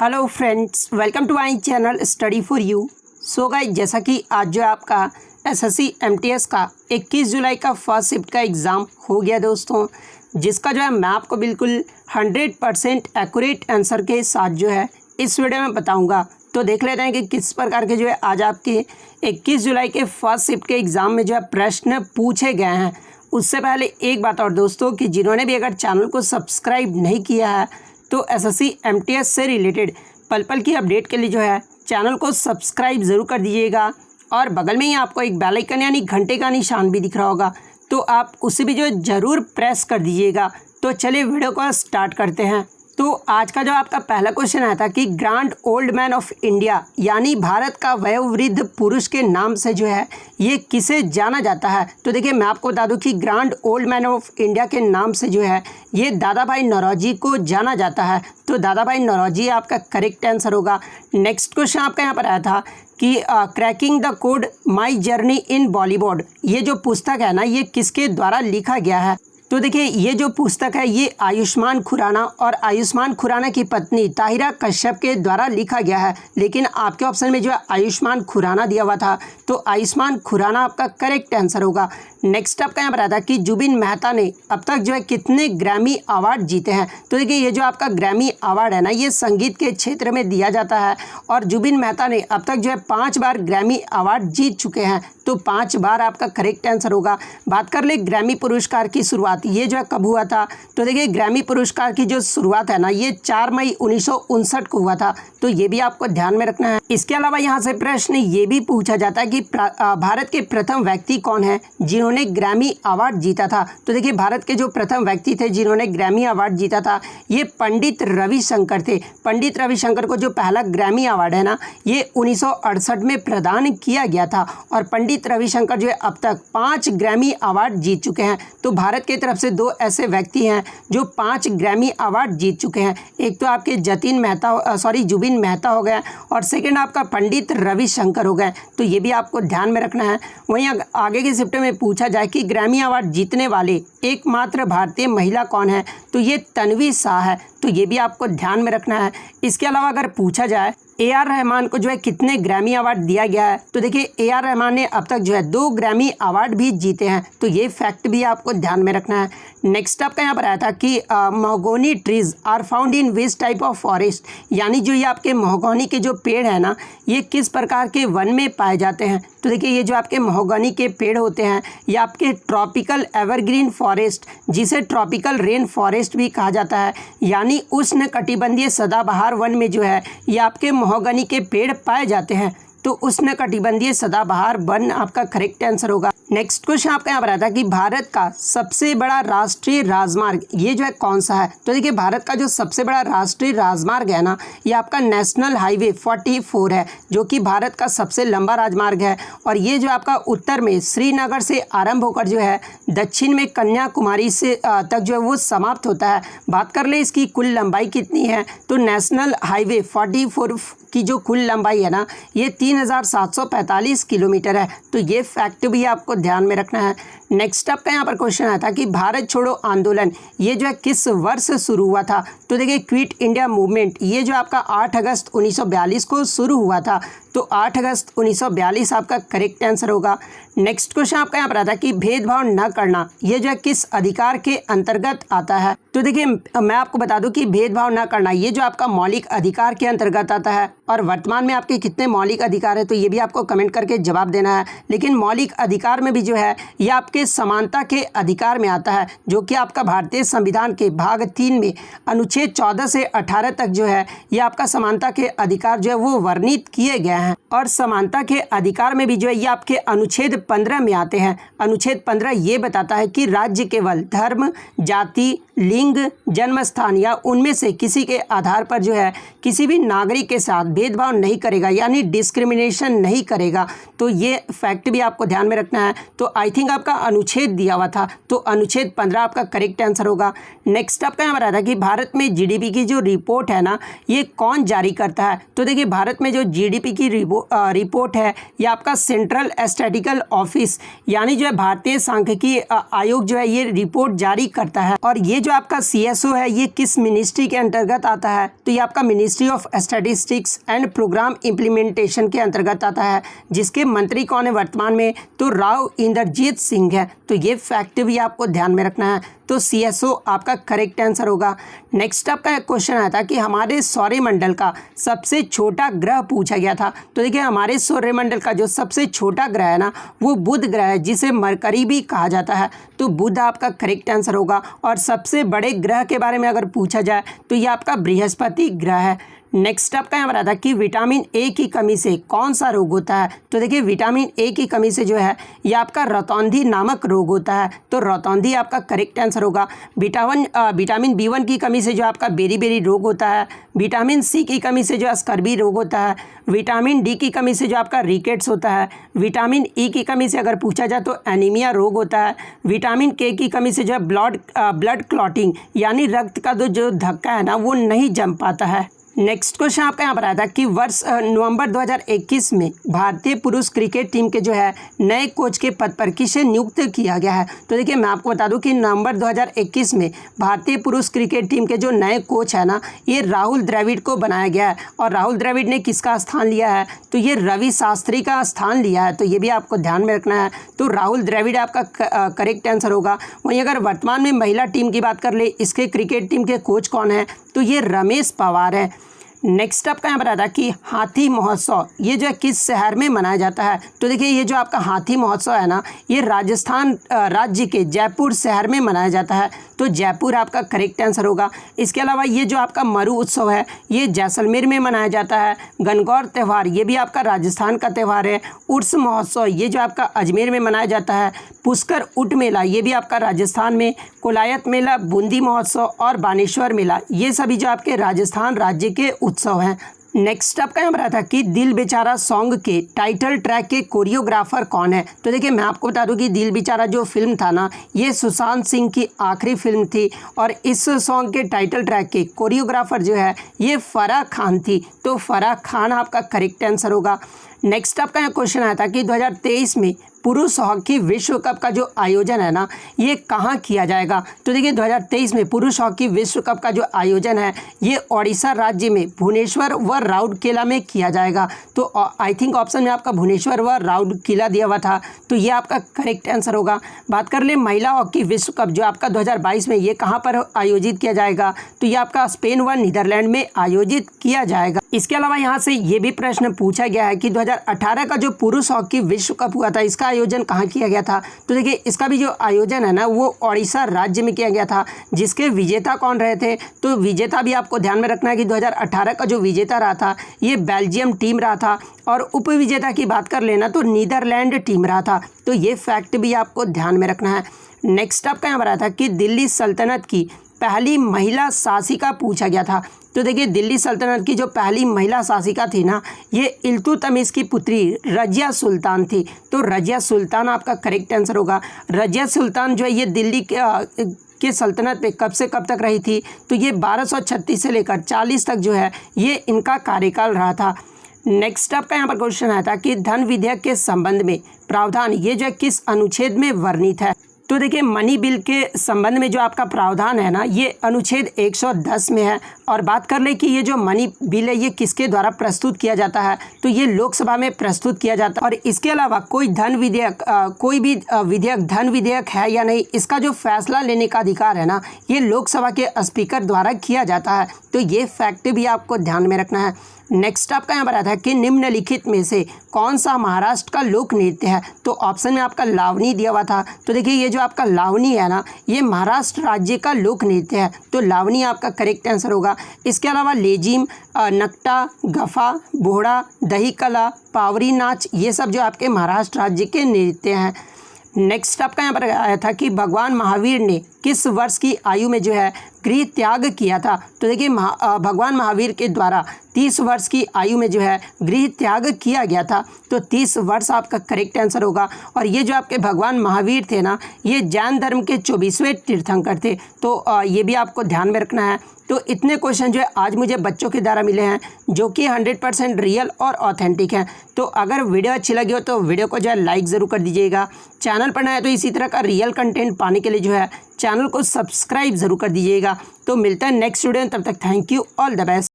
Hello friends, welcome to my channel study for you. So guys, जैसा कि आज जो आपका एसएससी एमटीएस का 21 जुलाई का फर्स्ट शिफ्ट का एग्ज़ाम हो गया दोस्तों, जिसका जो है मैं आपको बिल्कुल 100% एक्यूरेट आंसर के साथ जो है इस वीडियो में बताऊंगा। तो देख लेते हैं कि किस प्रकार के जो है आज आपके 21 जुलाई के फर्स्ट शिफ्ट के एग्ज़ाम में जो है प्रश्न पूछे गए हैं। उससे पहले एक बात और दोस्तों, कि जिन्होंने भी अगर चैनल को सब्सक्राइब नहीं किया है तो एसएससी एमटीएस से रिलेटेड पल पल की अपडेट के लिए जो है चैनल को सब्सक्राइब ज़रूर कर दीजिएगा। और बगल में ही आपको एक बेल आइकन यानी घंटे का निशान भी दिख रहा होगा, तो आप उसे भी जो है ज़रूर प्रेस कर दीजिएगा। तो चलिए वीडियो को स्टार्ट करते हैं। तो आज का जो आपका पहला क्वेश्चन आया था कि grand old man of India यानी भारत का वयोवृद्ध पुरुष के नाम से जो है ये किसे जाना जाता है। तो देखिए, मैं आपको बता दूं कि grand old man of India के नाम से जो है ये दादा भाई नौरोजी को जाना जाता है। तो दादा भाई नौरोजी आपका करेक्ट आंसर होगा। नेक्स्ट क्वेश्चन आपका यहाँ पर आया था कि cracking the code my journey in Bollywood, ये जो पुस्तक है ना, ये किसके द्वारा लिखा गया है। तो देखिए, ये जो पुस्तक है ये आयुष्मान खुराना और आयुष्मान खुराना की पत्नी ताहिरा कश्यप के द्वारा लिखा गया है। लेकिन आपके ऑप्शन में जो है आयुष्मान खुराना दिया हुआ था, तो आयुष्मान खुराना आपका करेक्ट आंसर होगा। नेक्स्ट आपका यहाँ पर आता है कि जुबिन मेहता ने अब तक जो है कितने ग्रैमी अवार्ड जीते हैं। तो देखिए, ये जो आपका ग्रैमी अवार्ड है ना, ये संगीत के क्षेत्र में दिया जाता है और जुबिन मेहता ने अब तक जो है 5 बार ग्रैमी अवार्ड जीत चुके हैं। तो 5 बार आपका करेक्ट आंसर होगा। बात कर ले ग्रैमी पुरस्कार की शुरुआत ये जो है कब हुआ था। तो देखिए, ग्रैमी पुरस्कार की जो शुरुआत है ना, ये 4 मई 1959 को हुआ था। तो ये भी आपको ध्यान में रखना है। इसके अलावा यहाँ से प्रश्न ये भी पूछा जाता है कि भारत के प्रथम व्यक्ति कौन है जिन्होंने ग्रैमी अवार्ड जीता था। तो देखिए, भारत के जो प्रथम व्यक्ति थे जिन्होंने ग्रैमी अवार्ड जीता था, ये पंडित रविशंकर थे। पंडित रविशंकर को जो पहला ग्रैमी अवार्ड है ना, ये 1968 में प्रदान किया गया था। और पंडित रविशंकर जो है अब तक 5 ग्रैमी अवार्ड जीत चुके हैं। तो भारत की तरफ से 2 ऐसे व्यक्ति हैं जो 5 ग्रैमी अवार्ड जीत चुके हैं। एक तो आपके जुबिन मेहता हो गए और सेकंड आपका पंडित रविशंकर हो गए। तो ये भी आपको ध्यान में रखना है। वहीं आगे के शिफ्ट में पूछा जाए कि ग्रैमी अवार्ड जीतने वाले एकमात्र भारतीय महिला कौन है, तो ये तन्वी शाह है। तो ये भी आपको ध्यान में रखना है। इसके अलावा अगर पूछा जाए ए.आर. रहमान को जो है कितने ग्रैमी अवार्ड दिया गया है, तो देखिए ए.आर. रहमान ने अब तक जो है 2 ग्रैमी अवार्ड भी जीते हैं। तो ये फैक्ट भी आपको ध्यान में रखना है। नेक्स्ट आपका यहाँ पर आया था कि mahogany trees are found in which type of forest, यानी जो ये आपके महोगनी के जो पेड़ है ना, ये किस प्रकार के वन में पाए जाते हैं। तो देखिए, ये जो आपके महोगनी के पेड़ होते हैं ये आपके ट्रॉपिकल एवरग्रीन फॉरेस्ट, जिसे ट्रॉपिकल रेन फॉरेस्ट भी कहा जाता है, यानी उष्णकटिबंधीय सदाबहार वन में जो है ये आपके महोगनी के पेड़ पाए जाते हैं। तो उष्णकटिबंधीय सदाबहार वन आपका करेक्ट आंसर होगा। नेक्स्ट क्वेश्चन आपका यहाँ पर आता है कि भारत का सबसे बड़ा राष्ट्रीय राजमार्ग ये जो है कौन सा है। तो देखिए, भारत का जो सबसे बड़ा राष्ट्रीय राजमार्ग है ना, ये आपका नेशनल हाईवे 44 है, जो कि भारत का सबसे लंबा राजमार्ग है। और ये जो आपका उत्तर में श्रीनगर से आरंभ होकर जो है दक्षिण में कन्याकुमारी से तक जो है वो समाप्त होता है। बात कर ले इसकी कुल लंबाई कितनी है, तो नेशनल हाईवे 44 की जो कुल लंबाई है ना, ये 3745 किलोमीटर है। तो ये फैक्ट भी आपको ध्यान में रखना है। नेक्स्ट आपका यहाँ पर क्वेश्चन आया था कि भारत छोड़ो आंदोलन ये जो है किस वर्ष शुरू हुआ था। तो देखिए, क्विट इंडिया मूवमेंट ये जो आपका 8 अगस्त 1942 को शुरू हुआ था। तो 8 अगस्त 1942 आपका करेक्ट आंसर होगा। नेक्स्ट क्वेश्चन आपका यहाँ पर आता है कि भेदभाव न करना ये जो है किस अधिकार के अंतर्गत आता है। तो देखिए, मैं आपको बता दूं कि भेदभाव न करना ये जो आपका मौलिक अधिकार के अंतर्गत आता है। और वर्तमान में आपके कितने मौलिक अधिकार है, तो ये भी आपको कमेंट करके जवाब देना है। लेकिन मौलिक अधिकार में भी जो है ये आपके समानता के अधिकार में आता है, जो कि आपका भारतीय संविधान के भाग 3 में अनुच्छेद 14 से 18 तक जो है ये आपका समानता के अधिकार जो है वो वर्णित किए गए हैं। और समानता के अधिकार में भी जो है ये आपके अनुच्छेद 15 में आते हैं। अनुच्छेद 15 ये बताता है कि राज्य केवल धर्म, जाति, लिंग, जन्म स्थान या उनमें से किसी के आधार पर जो है किसी भी नागरिक के साथ भेदभाव नहीं करेगा, यानी डिस्क्रिमिनेशन नहीं करेगा। तो ये फैक्ट भी आपको ध्यान में रखना है। तो आई थिंक आपका अनुच्छेद दिया हुआ था, तो अनुच्छेद 15 आपका करेक्ट आंसर होगा। नेक्स्ट आपका यहाँ पर आता है कि भारत में जीडीपी की जो रिपोर्ट है ना, ये कौन जारी करता है? तो देखिए भारत में जो जीडीपी की रिपोर्ट है ये आपका सेंट्रल स्टैटिस्टिकल ऑफिस यानी जो है भारतीय सांख्यिकी आयोग जो है ये रिपोर्ट जारी करता है। और ये जो आपका सीएसओ है ये किस मिनिस्ट्री के अंतर्गत आता है? तो ये आपका ministry of statistics and programme implementation के अंतर्गत आता है। जिसके मंत्री कौन है वर्तमान में? तो राव इंद्रजीत सिंह है। तो ये फैक्ट भी आपको ध्यान में रखना है, तो सीएसओ आपका करेक्ट आंसर होगा। नेक्स्ट आपका एक क्वेश्चन आया था कि हमारे सौरमंडल का सबसे छोटा ग्रह पूछा गया था। तो देखिए हमारे सौरमंडल का जो सबसे छोटा ग्रह है ना वो बुध ग्रह है, जिसे मरकरी भी कहा जाता है। तो बुध आपका करेक्ट आंसर होगा। और सबसे बड़े ग्रह के बारे में अगर पूछा जाए तो ये आपका बृहस्पति ग्रह है। नेक्स्ट आपका यहाँ पर आता है कि विटामिन ए की कमी से कौन सा रोग होता है? तो देखिए विटामिन ए की कमी से जो है ये आपका रतौंधी नामक रोग होता है। तो रतौंधी आपका करेक्ट आंसर होगा। विटामिन बी1 की कमी से जो आपका बेरी रोग होता है। विटामिन सी की कमी से जो स्कर्वी रोग होता है। विटामिन डी की कमी से जो आपका रिकेट्स होता है। विटामिन ई की कमी से अगर पूछा जाए तो एनीमिया रोग होता है। विटामिन के की कमी से जो है ब्लड क्लॉटिंग यानी रक्त का जो धक्का है ना वो नहीं जम पाता है। नेक्स्ट क्वेश्चन आपका यहाँ पर आया था कि वर्ष नवंबर 2021 में भारतीय पुरुष क्रिकेट टीम के जो है नए कोच के पद पर किसे नियुक्त किया गया है? तो देखिए मैं आपको बता दूं कि नवंबर 2021 में भारतीय पुरुष क्रिकेट टीम के जो नए कोच है ना ये राहुल द्रविड़ को बनाया गया है। और राहुल द्रविड़ ने किसका स्थान लिया है? तो ये रवि शास्त्री का स्थान लिया है। तो ये भी आपको ध्यान में रखना है। तो राहुल द्रविड़ आपका करेक्ट आंसर होगा। वहीं अगर वर्तमान में महिला टीम की बात कर ले, इसके क्रिकेट टीम के कोच कौन है? तो ये रमेश पवार है। नेक्स्ट आपका यहाँ पर आता है कि हाथी महोत्सव ये जो है किस शहर में मनाया जाता है? तो देखिए ये जो आपका हाथी महोत्सव है ना ये राजस्थान राज्य के जयपुर शहर में मनाया जाता है। तो जयपुर आपका करेक्ट आंसर होगा। इसके अलावा ये जो आपका मरु उत्सव है ये जैसलमेर में मनाया जाता है। गणगौर त्यौहार ये भी आपका राजस्थान का त्यौहार है। उर्स महोत्सव ये जो आपका अजमेर में मनाया जाता है। पुष्कर ऊँट मेला ये भी आपका राजस्थान में। कोलायत मेला, बूंदी महोत्सव और बानेश्वर मेला ये सभी जो आपके राजस्थान राज्य के उत्सव हैं। नेक्स्ट आपका यहाँ पर आता है कि दिल बेचारा सॉन्ग के टाइटल ट्रैक के कोरियोग्राफर कौन है? तो देखिए मैं आपको बता दूं कि दिल बेचारा जो फिल्म था ना ये सुशांत सिंह की आखिरी फिल्म थी। और इस सॉन्ग के टाइटल ट्रैक के कोरियोग्राफर जो है ये फराह खान थी। तो फराह खान आपका करेक्ट आंसर होगा। नेक्स्ट आपका यहाँ क्वेश्चन आया था कि 2023 में पुरुष हॉकी विश्व कप का जो आयोजन है ना ये कहाँ किया जाएगा? तो देखिए 2023 में पुरुष हॉकी विश्व कप का जो आयोजन है ये ओडिशा राज्य में भुवनेश्वर व राउरकेला में किया जाएगा। तो आई थिंक ऑप्शन में आपका भुवनेश्वर व राउरकेला दिया हुआ था। तो ये आपका करेक्ट आंसर होगा। बात कर ले महिला हॉकी विश्व कप जो आपका 2022 में ये कहाँ पर आयोजित किया जाएगा? तो ये आपका स्पेन व नीदरलैंड में आयोजित किया जाएगा। इसके अलावा यहाँ से ये भी प्रश्न पूछा गया है कि 2018 का जो पुरुष हॉकी विश्व कप हुआ था इसका आयोजन कहाँ किया गया था? तो देखिए इसका भी जो आयोजन है ना वो ओडिशा राज्य में किया गया था। जिसके विजेता कौन रहे थे? तो विजेता भी आपको ध्यान में रखना है कि 2018 का जो विजेता रहा था ये बेल्जियम टीम रहा था। और उप विजेता की बात कर लेना तो नीदरलैंड टीम रहा था। तो ये फैक्ट भी आपको ध्यान में रखना है। नेक्स्ट आपका यहाँ पर आया था कि दिल्ली सल्तनत की पहली महिला शासिका पूछा गया था। तो देखिए दिल्ली सल्तनत की जो पहली महिला शासिका थी ना ये इल्तुतमिश की पुत्री रजिया सुल्तान थी। तो रजिया सुल्तान आपका करेक्ट आंसर होगा। रजिया सुल्तान जो है ये दिल्ली के सल्तनत पे कब से कब तक रही थी? तो ये 1236 से लेकर 40 तक जो है ये इनका कार्यकाल रहा था। नेक्स्ट आपका यहाँ पर क्वेश्चन आया था कि धन विधेयक के संबंध में प्रावधान ये जो है किस अनुच्छेद में वर्णित है? तो देखिए मनी बिल के संबंध में जो आपका प्रावधान है ना ये अनुच्छेद 110 में है। और बात कर ले कि ये जो मनी बिल है ये किसके द्वारा प्रस्तुत किया जाता है? तो ये लोकसभा में प्रस्तुत किया जाता है। और इसके अलावा कोई कोई भी विधेयक धन विधेयक है या नहीं इसका जो फैसला लेने का अधिकार है ना ये लोकसभा के स्पीकर द्वारा किया जाता है। तो ये फैक्ट भी आपको ध्यान में रखना है। नेक्स्ट आपका यहाँ पर आता है कि निम्नलिखित में से कौन सा महाराष्ट्र का लोक नृत्य है? तो ऑप्शन में आपका लावनी दिया हुआ था। तो देखिए ये जो आपका लावनी है ना ये महाराष्ट्र राज्य का लोक नृत्य है। तो लावनी आपका करेक्ट आंसर होगा। इसके अलावा लेजिम, नकटा, गफा, बोहड़ा, दही कला, पावरी नाच ये सब जो आपके महाराष्ट्र राज्य के नृत्य हैं। नेक्स्ट आपका यहाँ पर आया था कि भगवान महावीर ने किस वर्ष की आयु में जो है गृह त्याग किया था। तो देखिए भगवान महावीर के द्वारा 30 वर्ष की आयु में जो है गृह त्याग किया गया था। तो 30 वर्ष आपका करेक्ट आंसर होगा। और ये जो आपके भगवान महावीर थे ना, ये जैन धर्म के 24वें तीर्थंकर थे। तो ये भी आपको ध्यान में रखना है। तो इतने क्वेश्चन जो है आज मुझे बच्चों के द्वारा मिले हैं जो कि 100% रियल और ऑथेंटिक हैं। तो अगर वीडियो अच्छी लगी हो तो वीडियो को जो है लाइक ज़रूर कर दीजिएगा। चैनल पर नया है तो इसी तरह का रियल कंटेंट पाने के लिए जो है चैनल को सब्सक्राइब ज़रूर कर दीजिएगा। तो मिलता है नेक्स्ट वीडियो में, तब तक thank you, all the best.